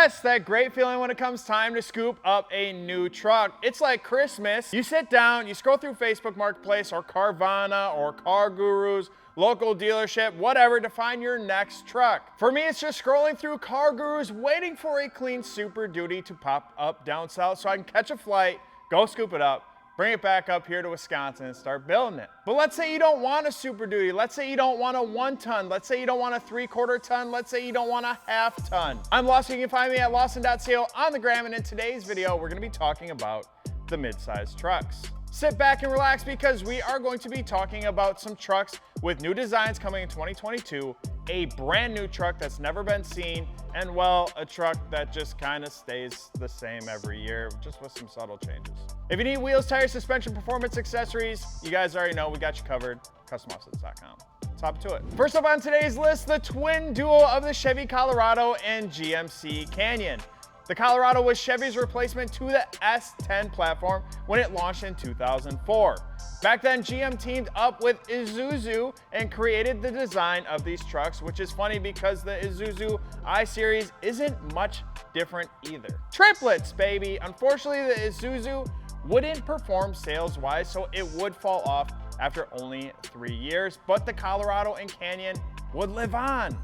Yes, that great feeling when it comes time to scoop up a new truck. It's like Christmas. You sit down, you scroll through Facebook Marketplace or Carvana or Car Gurus, local dealership, whatever, to find your next truck. For me, it's just scrolling through Car Gurus, waiting for a clean Super Duty to pop up down south so I can catch a flight, go scoop it up, bring it back up here to Wisconsin and start building it. But let's say you don't want a Super Duty. Let's say you don't want a 1 ton. Let's say you don't want a 3/4 ton. Let's say you don't want a 1/2 ton. I'm Lawson. You can find me at lawson.co on the gram. And in today's video, we're going to be talking about the mid-size trucks. Sit back and relax because we are going to be talking about some trucks with new designs coming in 2022, a brand new truck that's never been seen, and well, a truck that just kind of stays the same every year, just with some subtle changes. If you need wheels, tires, suspension, performance, accessories, you guys already know we got you covered. CustomOffsets.com. Let's hop to it. First up on today's list, the twin duo of the Chevy Colorado and GMC Canyon. The Colorado was Chevy's replacement to the S10 platform when it launched in 2004. Back then, GM teamed up with Isuzu and created the design of these trucks, which is funny because the Isuzu I-Series isn't much different either. Triplets, baby. Unfortunately, the Isuzu wouldn't perform sales-wise, so it would fall off after only 3 years, but the Colorado and Canyon would live on,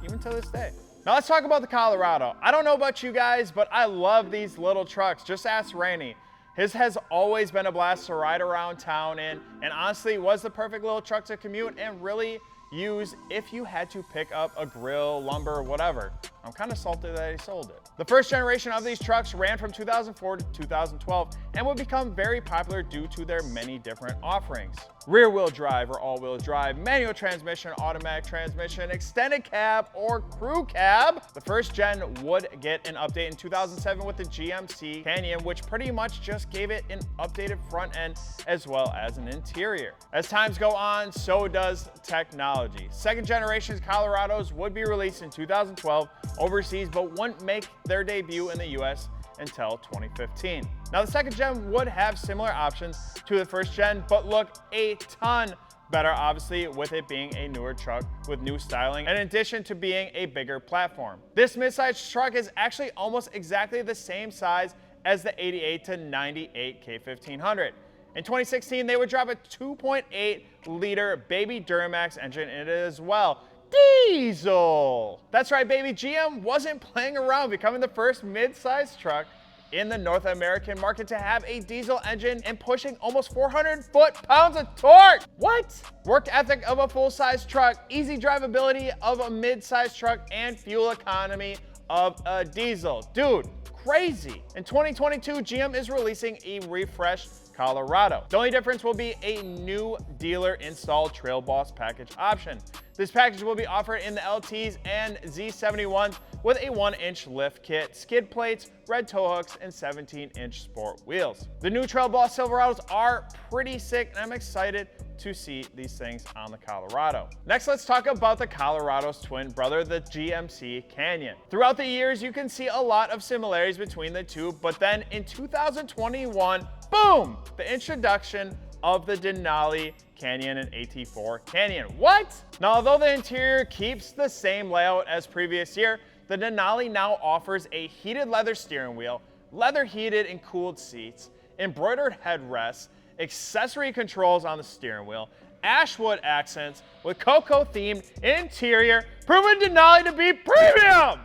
even to this day. Now let's talk about the Colorado. I don't know about you guys, but I love these little trucks. Just ask Randy. His has always been a blast to ride around town in, and honestly was the perfect little truck to commute and really use if you had to pick up a grill, lumber, whatever. I'm kind of salty that he sold it. The first generation of these trucks ran from 2004 to 2012 and would become very popular due to their many different offerings. Rear-wheel drive or all-wheel drive, manual transmission, automatic transmission, extended cab, or crew cab. The first gen would get an update in 2007 with the GMC Canyon, which pretty much just gave it an updated front end as well as an interior. As times go on, so does technology. Second generation Colorados would be released in 2012 overseas, but wouldn't make their debut in the US until 2015. Now the second gen would have similar options to the first gen, but look a ton better, obviously, with it being a newer truck with new styling, in addition to being a bigger platform. This midsize truck is actually almost exactly the same size as the 88 to 98 K1500. In 2016, they would drop a 2.8 liter baby Duramax engine in it as well. Diesel! That's right, baby. GM wasn't playing around, becoming the first mid-sized truck in the North American market to have a diesel engine and pushing almost 400 foot-pounds of torque. What? Work ethic of a full-size truck, easy drivability of a mid-sized truck, and fuel economy of a diesel. Dude, crazy. In 2022, GM is releasing a refreshed Colorado. The only difference will be a new dealer installed Trail Boss package option. This package will be offered in the LTs and Z71s with a 1-inch lift kit, skid plates, red tow hooks, and 17-inch sport wheels. The new Trail Boss Silverados are pretty sick, and I'm excited to see these things on the Colorado. Next, let's talk about the Colorado's twin brother, the GMC Canyon. Throughout the years, you can see a lot of similarities between the two, but then in 2021, boom, the introduction of the Denali Canyon and AT4 Canyon. What? Now, although the interior keeps the same layout as previous year, the Denali now offers a heated leather steering wheel, leather heated and cooled seats, embroidered headrests, accessory controls on the steering wheel, ashwood accents with cocoa themed interior, proving Denali to be premium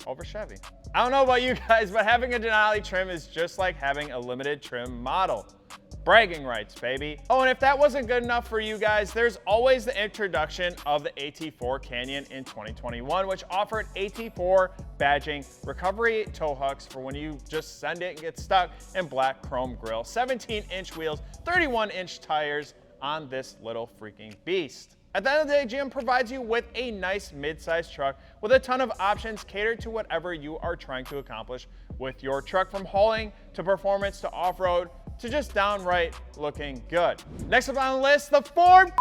over Chevy. I don't know about you guys, but having a Denali trim is just like having a limited trim model. Bragging rights, baby. Oh, and if that wasn't good enough for you guys, there's always the introduction of the AT4 Canyon in 2021, which offered AT4 badging, recovery tow hooks for when you just send it and get stuck, and black chrome grille, 17-inch wheels, 31-inch tires on this little freaking beast. At the end of the day, GM provides you with a nice mid-sized truck with a ton of options catered to whatever you are trying to accomplish with your truck, from hauling to performance to off-road to just downright looking good. Next up on the list, the Ford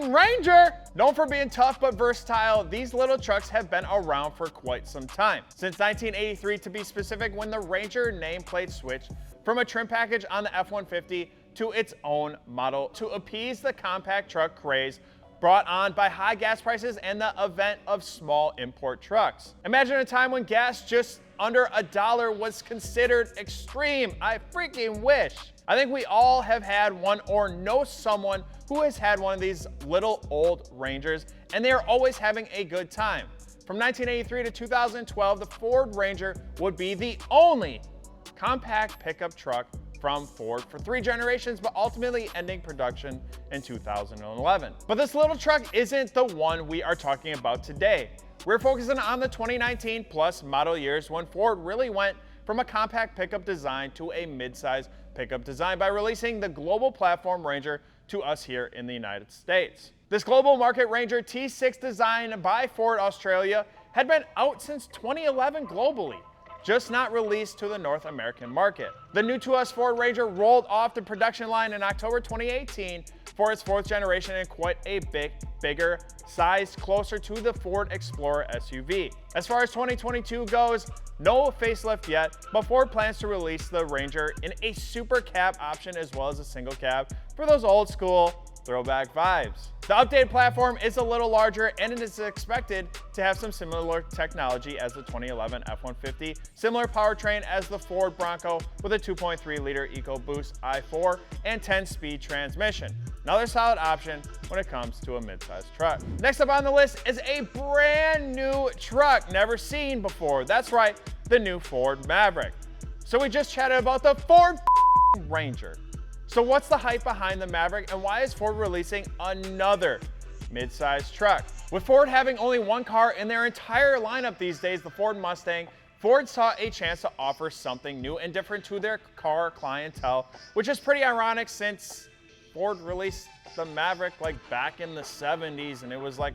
Ranger. Known for being tough but versatile, these little trucks have been around for quite some time. Since 1983 to be specific, when the Ranger nameplate switched from a trim package on the F-150 to its own model to appease the compact truck craze. brought on by high gas prices and the advent of small import trucks. Imagine a time when gas just under $1 was considered extreme. I freaking wish. I think we all have had one or know someone who has had one of these little old Rangers, and they are always having a good time. From 1983 to 2012, the Ford Ranger would be the only compact pickup truck from Ford for 3 generations, but ultimately ending production in 2011. But this little truck isn't the one we are talking about today. We're focusing on the 2019 plus model years when Ford really went from a compact pickup design to a mid-size pickup design by releasing the global platform Ranger to us here in the United States. This global market Ranger T6 design by Ford Australia had been out since 2011 globally, just not released to the North American market. The new to us Ford Ranger rolled off the production line in October 2018 for its 4th generation and quite a bit bigger, sized closer to the Ford Explorer SUV. As far as 2022 goes, no facelift yet, but Ford plans to release the Ranger in a super cab option as well as a single cab for those old school throwback vibes. The updated platform is a little larger and it is expected to have some similar technology as the 2011 F-150, similar powertrain as the Ford Bronco with a 2.3-liter EcoBoost i4 and 10-speed transmission. Another solid option when it comes to a mid-sized truck. Next up on the list is a brand new truck never seen before. That's right, the new Ford Maverick. So we just chatted about the Ford Ranger. So what's the hype behind the Maverick and why is Ford releasing another mid-sized truck? With Ford having only one car in their entire lineup these days, the Ford Mustang, Ford saw a chance to offer something new and different to their car clientele, which is pretty ironic since Ford released the Maverick like back in the 70s and it was like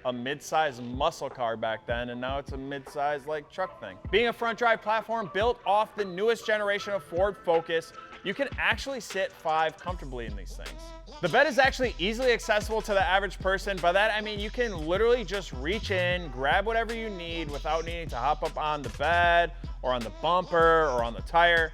a mid-sized muscle car back then, and now it's a mid-sized like truck thing. Being a front drive platform built off the newest generation of Ford Focus, you can actually sit 5 comfortably in these things. The bed is actually easily accessible to the average person. By that I mean you can literally just reach in, grab whatever you need without needing to hop up on the bed or on the bumper or on the tire.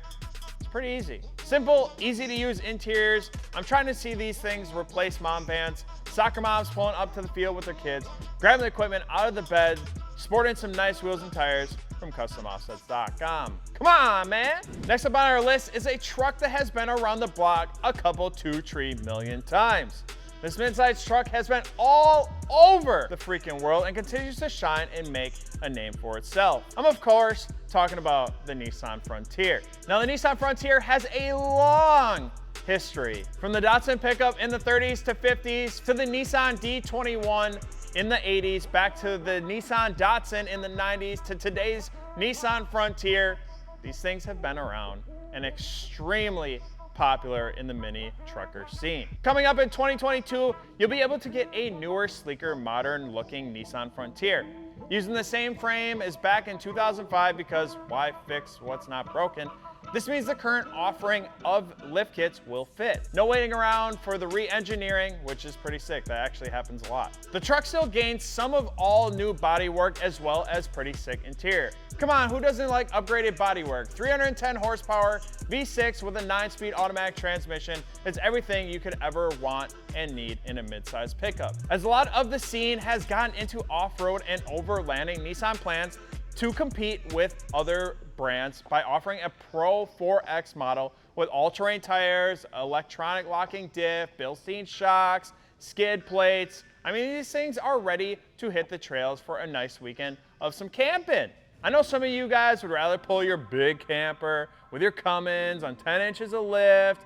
It's pretty easy. Simple, easy to use interiors. I'm trying to see these things replace mom vans. Soccer moms pulling up to the field with their kids, grabbing the equipment out of the bed, sporting some nice wheels and tires from CustomOffsets.com. Come on, man. Next up on our list is a truck that has been around the block a couple 2-3 million times. This midsize truck has been all over the freaking world and continues to shine and make a name for itself. I'm of course talking about the Nissan Frontier. Now the Nissan Frontier has a long history, from the Datsun pickup in the 30s to 50s to the Nissan D21 in the 80s, back to the Nissan Datsun in the 90s to today's Nissan Frontier. These things have been around and extremely popular in the mini trucker scene. Coming up in 2022, you'll be able to get a newer, sleeker, modern looking Nissan Frontier using the same frame as back in 2005 because why fix what's not broken? This means the current offering of lift kits will fit. No waiting around for the re-engineering, which is pretty sick. That actually happens a lot. The truck still gains some of all new bodywork as well as pretty sick interior. Come on, who doesn't like upgraded bodywork? 310 horsepower, V6 with a 9-speed automatic transmission is everything you could ever want and need in a mid-size pickup. As a lot of the scene has gotten into off-road and overlanding, Nissan plans to compete with other brands by offering a Pro 4X model with all-terrain tires, electronic locking diff, Bilstein shocks, skid plates. I mean, these things are ready to hit the trails for a nice weekend of some camping. I know some of you guys would rather pull your big camper with your Cummins on 10 inches of lift,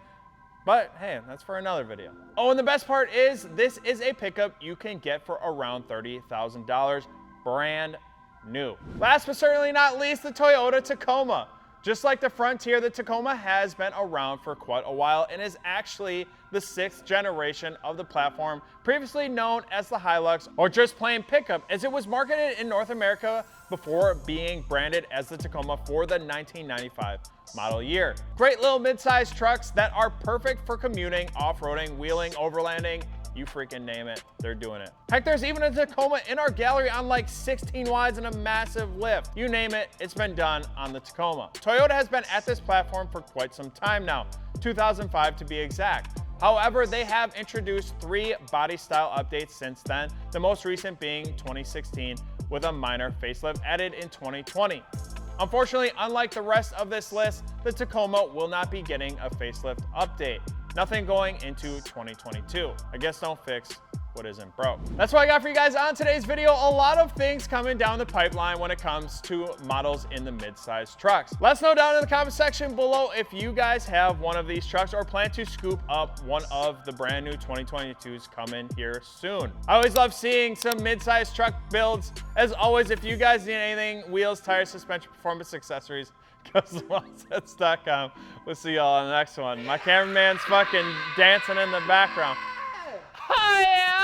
but hey, that's for another video. Oh, and the best part is this is a pickup you can get for around $30,000 brand new. Last but certainly not least, the Toyota Tacoma. Just like the Frontier, the Tacoma has been around for quite a while and is actually the 6th generation of the platform, previously known as the Hilux or just plain pickup, as it was marketed in North America before being branded as the Tacoma for the 1995 model year. Great little mid-sized trucks that are perfect for commuting, off-roading, wheeling, overlanding, you freaking name it, they're doing it. Heck, there's even a Tacoma in our gallery on like 16 wides and a massive lift. You name it, it's been done on the Tacoma. Toyota has been at this platform for quite some time now, 2005 to be exact. However, they have introduced 3 body style updates since then, the most recent being 2016 with a minor facelift added in 2020. Unfortunately, unlike the rest of this list, the Tacoma will not be getting a facelift update. Nothing going into 2022. I guess don't fix what isn't broke. That's what I got for you guys on today's video. A lot of things coming down the pipeline when it comes to models in the mid-size trucks. Let us know down in the comment section below if you guys have one of these trucks or plan to scoop up one of the brand new 2022s coming here soon. I always love seeing some mid-size truck builds. As always, if you guys need anything, wheels, tires, suspension, performance, accessories, CustomOffsets.com. We'll see y'all on the next one. My cameraman's fucking dancing in the background. Hi!